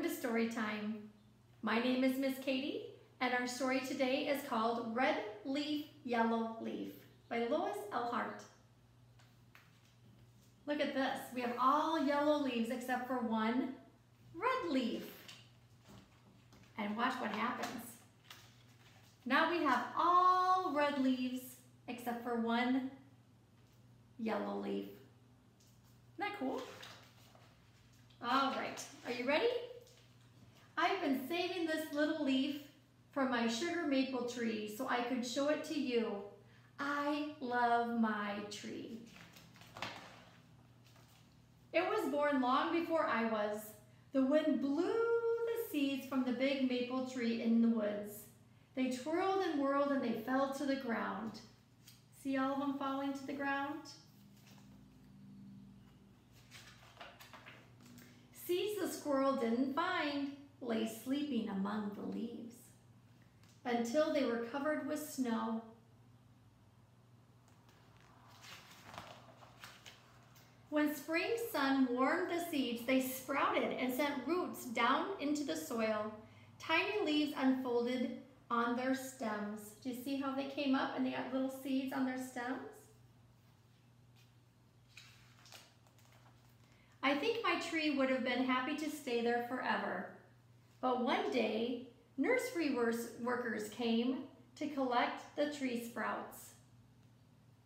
to story time. My name is Miss Katie, and our story today is called Red Leaf, Yellow Leaf by Lois Elhart. Look at this. We have all yellow leaves except for one red leaf. And watch what happens. Now we have all red leaves except for one yellow leaf. Isn't that cool? All right, are you ready? I've been saving this little leaf from my sugar maple tree so I could show it to you. I love my tree. It was born long before I was. The wind blew the seeds from the big maple tree in the woods. They twirled and whirled and they fell to the ground. See all of them falling to the ground? Seeds the squirrel didn't find lay sleeping among the leaves until they were covered with snow. When spring sun warmed the seeds, they sprouted and sent roots down into the soil. Tiny leaves unfolded on their stems. Do you see how they came up and they got little seeds on their stems? I think my tree would have been happy to stay there forever. But one day, nursery workers came to collect the tree sprouts.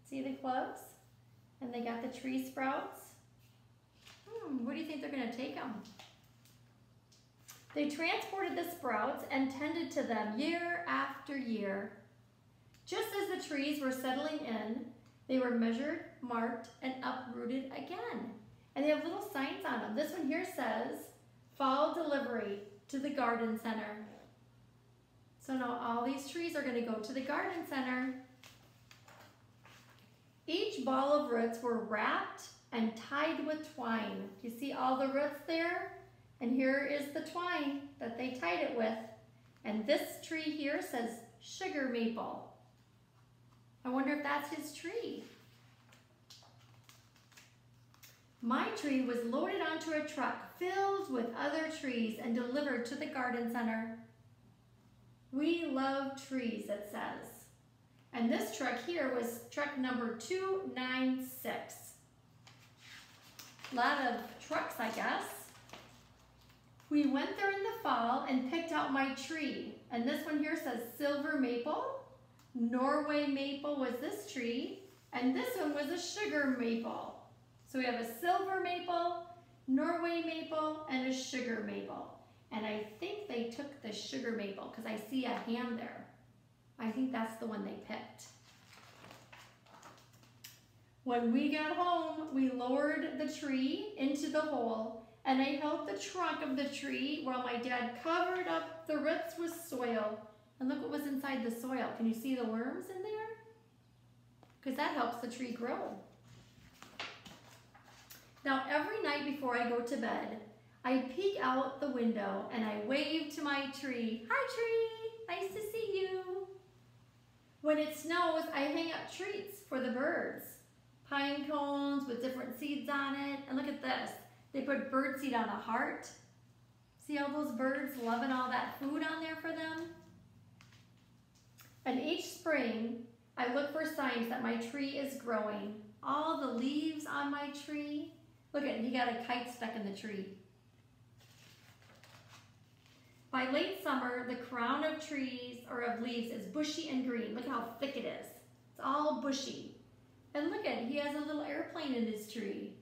See the clubs? And they got the tree sprouts. Where do you think they're going to take them? They transported the sprouts and tended to them year after year. Just as the trees were settling in, they were measured, marked, and uprooted again. And they have little signs on them. This one here says, fall delivery to the garden center. So now all these trees are going to go to the garden center. Each ball of roots were wrapped and tied with twine. Do you see all the roots there? And here is the twine that they tied it with. And this tree here says sugar maple. I wonder if that's his tree. My tree was loaded onto a truck filled with other trees and delivered to the garden center. We love trees, it says. And this truck here was truck number 296. A lot of trucks, I guess. We went there in the fall and picked out my tree. And this one here says silver maple. Norway maple was this tree. And this one was a sugar maple. So we have a silver maple, Norway maple, and a sugar maple. And I think they took the sugar maple because I see a hand there. I think that's the one they picked. When we got home, we lowered the tree into the hole, and I held the trunk of the tree while my dad covered up the roots with soil. And look what was inside the soil. Can you see the worms in there? Because that helps the tree grow. Now, every night before I go to bed, I peek out the window and I wave to my tree. Hi, tree, nice to see you. When it snows, I hang up treats for the birds. Pine cones with different seeds on it. And look at this. They put birdseed on a heart. See all those birds loving all that food on there for them? And each spring, I look for signs that my tree is growing. All the leaves on my tree. Look at, he got a kite stuck in the tree. By late summer, the crown of trees or of leaves is bushy and green. Look how thick it is. It's all bushy. And look at, he has a little airplane in his tree.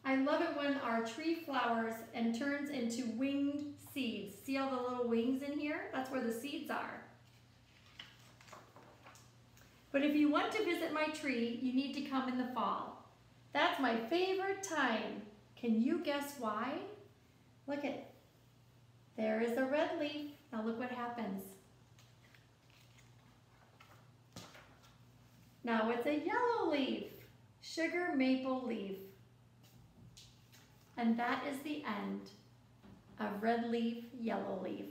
I love it when our tree flowers and turns into winged seeds. See all the little wings in here? That's where the seeds are. But if you want to visit my tree, you need to come in the fall. That's my favorite time. Can you guess why? Look at, there is a red leaf. Now look what happens. Now it's a yellow leaf, sugar maple leaf. And that is the end of Red Leaf, Yellow Leaf.